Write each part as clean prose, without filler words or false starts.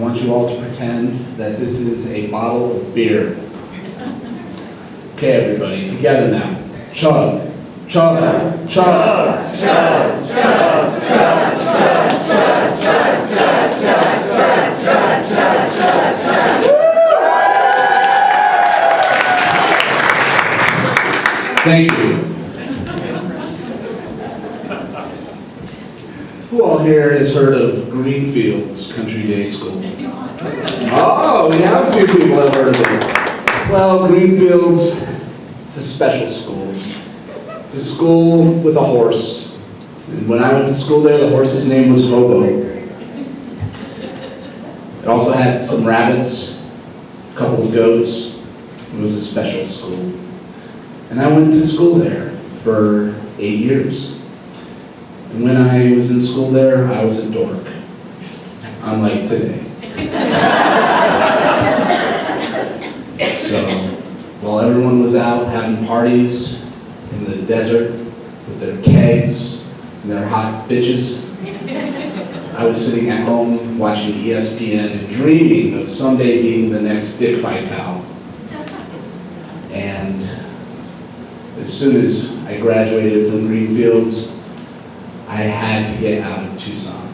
want you all to pretend that this is a bottle of beer. Okay, everybody, together now. Chug, chug, chug, chug, chug, chug, chug, chug, chug, chug, chug, chug, chug, chug, chug. Thank you. Who all here has heard of Greenfield's Country Day School? Oh, we have a few people that have heard of it. Well, Greenfield's, it's a special school. It's a school with a horse. And when I went to school there, the horse's name was Hobo. It also had some rabbits, a couple of goats. It was a special school. And I went to school there for 8 years. And when I was in school there, I was a dork, unlike today. So, while everyone was out having parties in the desert with their kegs and their hot bitches, I was sitting at home watching ESPN and dreaming of someday being the next Dick Vitale. And as soon as I graduated from Greenfields, I had to get out of Tucson,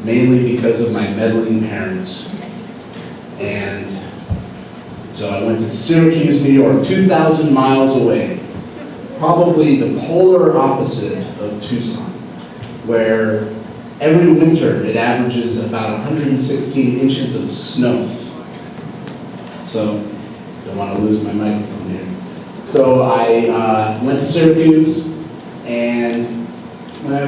mainly because of my meddling parents. And so I went to Syracuse, New York, 2,000 miles away, probably the polar opposite of Tucson, where every winter it averages about 116 inches of snow. So, don't want to lose my microphone here. So I went to Syracuse, and I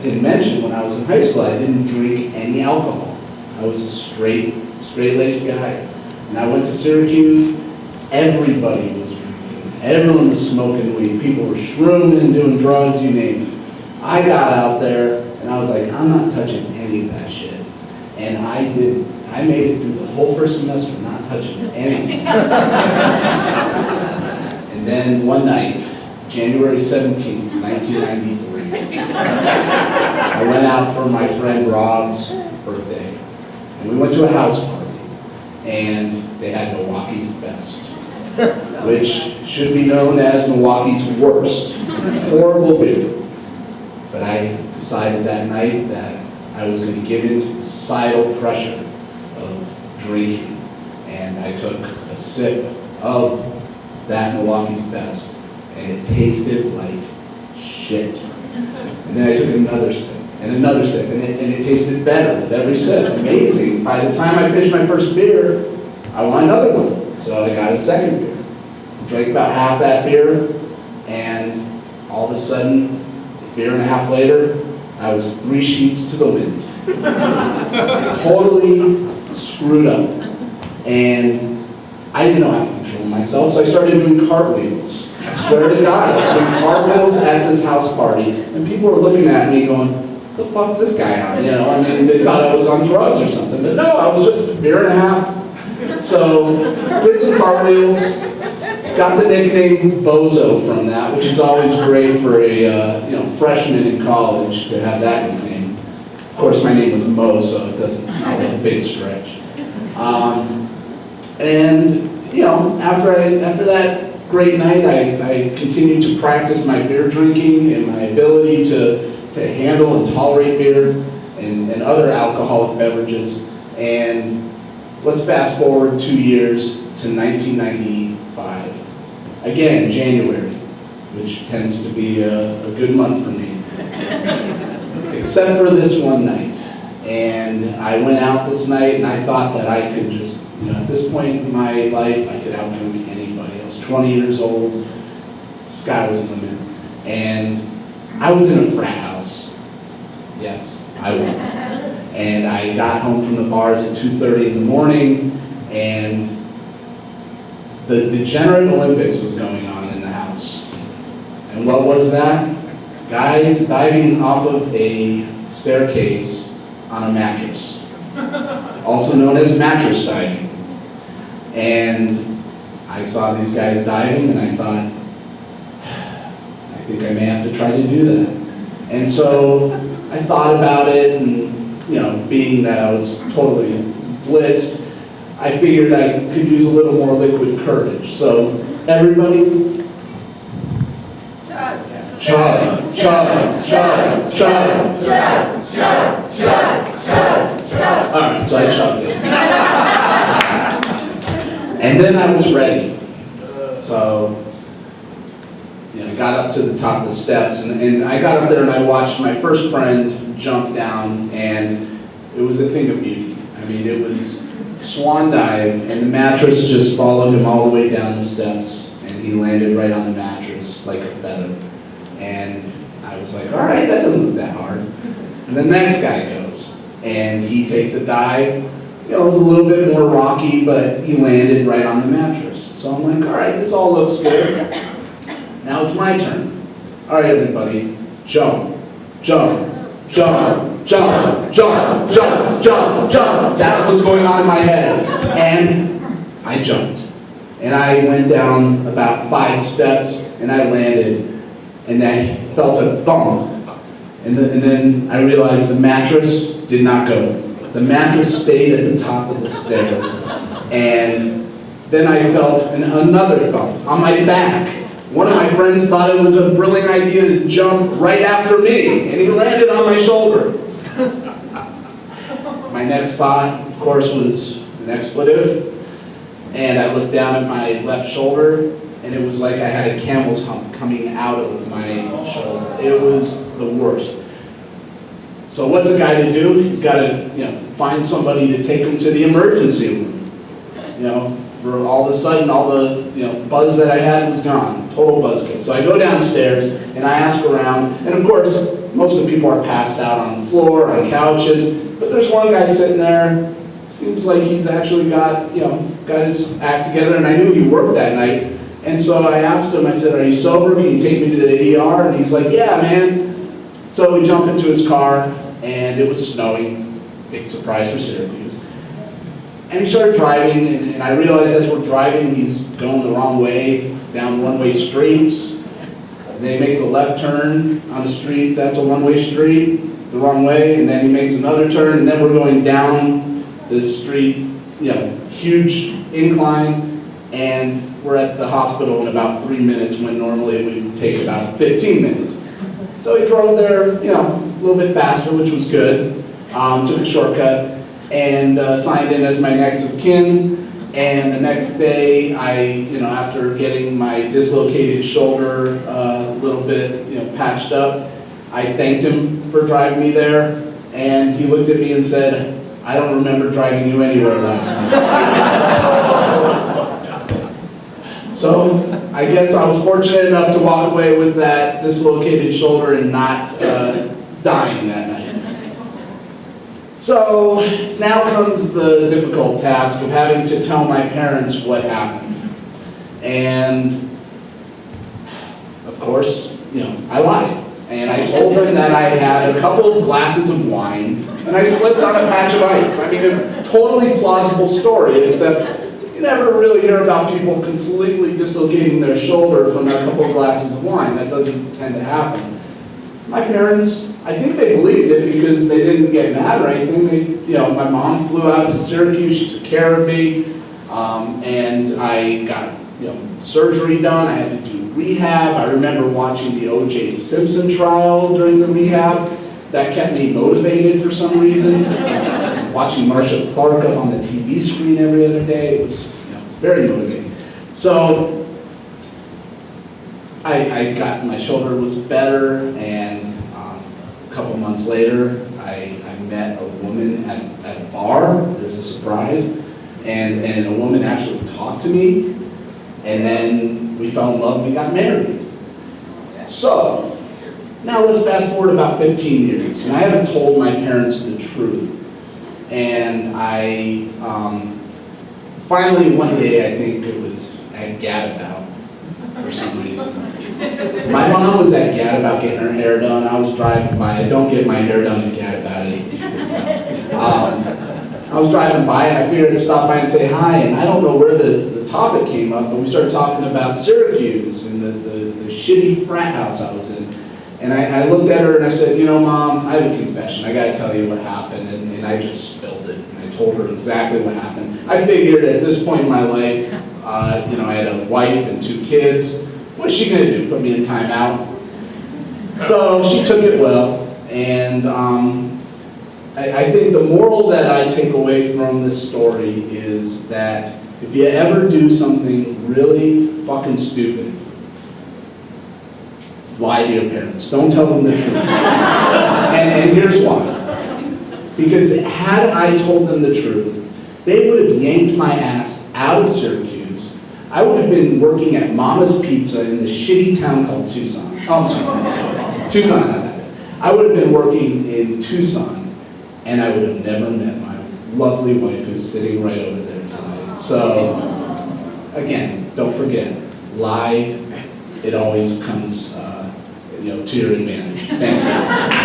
didn't mention when I was in high school, I didn't drink any alcohol. I was a straight-laced guy. And I went to Syracuse, everybody was drinking. Everyone was smoking weed. People were shrooming, doing drugs, you name it. I got out there, and I was like, I'm not touching any of that shit. And I did. I made it through the whole first semester not touching anything. And then one night, January 17th, 1993, I went out for my friend Rob's birthday, and we went to a house party, and they had Milwaukee's Best, which should be known as Milwaukee's worst. Horrible beer. But I decided that night that I was going to give in to the societal pressure of drinking, and I took a sip of that Milwaukee's Best, and it tasted like shit. And then I took another sip, and another sip, and it tasted better with every sip. Amazing. By the time I finished my first beer, I want another one. So I got a second beer. Drank about half that beer, and all of a sudden, a beer and a half later, I was 3 sheets to the wind. Totally screwed up. And I didn't know how to control myself, so I started doing cartwheels. I swear to God, I was doing cartwheels at this house party, and people were looking at me going, "The fuck's this guy on?" You know, I mean, they thought I was on drugs or something, but no, I was just a beer and a half. So, did some cartwheels, got the nickname Bozo from that, which is always great for a freshman in college to have that nickname. Of course, my name was Mo, so it's not a big stretch. And after that great night, I continued to practice my beer drinking and my ability to handle and tolerate beer and other alcoholic beverages. And let's fast forward 2 years to 1995. Again, January, which tends to be a good month for me. Except for this one night. And I went out this night, and I thought that I could just, at this point in my life, I could outdrink anybody. I was 20 years old. The sky was the limit. And I was in a frat house. Yes, I was. And I got home from the bars at 2:30 in the morning, and the Degenerate Olympics was going on in the house. And what was that? Guys diving off of a staircase on a mattress, also known as mattress diving. And I saw these guys diving, and I thought, I think I may have to try to do that. And so I thought about it, and being that I was totally blitzed, I figured I could use a little more liquid courage. So everybody, chug, chug, chug, chug, chug, chug, chug, chug. All right, so I chugged it. And then I was ready. So, got up to the top of the steps, and I got up there and I watched my first friend jump down, and it was a thing of beauty. I mean, it was swan dive, and the mattress just followed him all the way down the steps, and he landed right on the mattress like a feather. And I was like, all right, that doesn't look that hard. And the next guy goes, and he takes a dive. It was a little bit more rocky, but he landed right on the mattress. So I'm like, all right, this all looks good. Now it's my turn. All right, everybody, jump, jump, jump, jump, jump, jump, jump, jump. That's what's going on in my head. And I jumped. And I went down about 5 steps, and I landed, and I felt a thump. And then I realized the mattress did not go. The mattress stayed at the top of the stairs. And then I felt another thump on my back. One of my friends thought it was a brilliant idea to jump right after me, and he landed on my shoulder. My next thought, of course, was an expletive, and I looked down at my left shoulder, and it was like I had a camel's hump coming out of my shoulder. It was the worst. So what's a guy to do? He's got to, find somebody to take him to the emergency room. For all of a sudden, all the buzz that I had was gone, total buzzkill. So I go downstairs and I ask around, and of course, most of the people are passed out on the floor, on couches, but there's one guy sitting there. Seems like he's actually got his act together, and I knew he worked that night. And so I asked him, I said, "Are you sober? Can you take me to the ER?" And he's like, "Yeah, man." So we jump into his car, and it was snowing. Big surprise for Syracuse. And he started driving, and I realized as we're driving, he's going the wrong way, down one-way streets. And then he makes a left turn on the street, that's a one-way street, the wrong way, and then he makes another turn, and then we're going down this street, huge incline, and we're at the hospital in about 3 minutes when normally it would take about 15 minutes. So he drove there, a little bit faster, which was good, took a shortcut, and signed in as my next of kin. And the next day, after getting my dislocated shoulder a little bit, patched up, I thanked him for driving me there, and he looked at me and said, "I don't remember driving you anywhere last time." So I guess I was fortunate enough to walk away with that dislocated shoulder and not dying that night. So now comes the difficult task of having to tell my parents what happened. And of course, I lied. And I told them that I had a couple of glasses of wine and I slipped on a patch of ice. I mean, a totally plausible story, except you never really hear about people completely dislocating their shoulder from a couple of glasses of wine. That doesn't tend to happen. My parents, I think they believed it because they didn't get mad or anything. My mom flew out to Syracuse, she took care of me, and I got, surgery done. I had to do rehab. I remember watching the O.J. Simpson trial during the rehab. That kept me motivated for some reason. Watching Marcia Clark up on the TV screen every other day, it was very motivating. So I got, my shoulder was better, and a couple months later, I met a woman at a bar. There's a surprise, and a woman actually talked to me, and then we fell in love and we got married. So now let's fast forward about 15 years, and I haven't told my parents the truth. And I finally one day, I think it was at Gadabout for some reason. My mom was at Gadabout getting her hair done. I was driving by. I don't get my hair done at Gadabout. I was driving by, and I figured I'd stop by and say hi. And I don't know where the topic came up, but we started talking about Syracuse and the shitty frat house I was in. And I looked at her and I said, Mom, I have a confession. I got to tell you what happened. And I just spilled it. And I told her exactly what happened. I figured at this point in my life, you know, I had a wife and 2 kids. What's she gonna do? Put me in timeout? So she took it well, and I think the moral that I take away from this story is that if you ever do something really fucking stupid, lie to your parents. Don't tell them the truth. And here's why. Because had I told them the truth, they would have yanked my ass out of Syracuse. I would have been working at Mama's Pizza in the shitty town called Tucson. Oh, I'm sorry. Tucson's not that bad. I would have been working in Tucson, and I would have never met my lovely wife who's sitting right over there tonight. So, again, don't forget, lie, it always comes, you know, to your advantage. Thank you.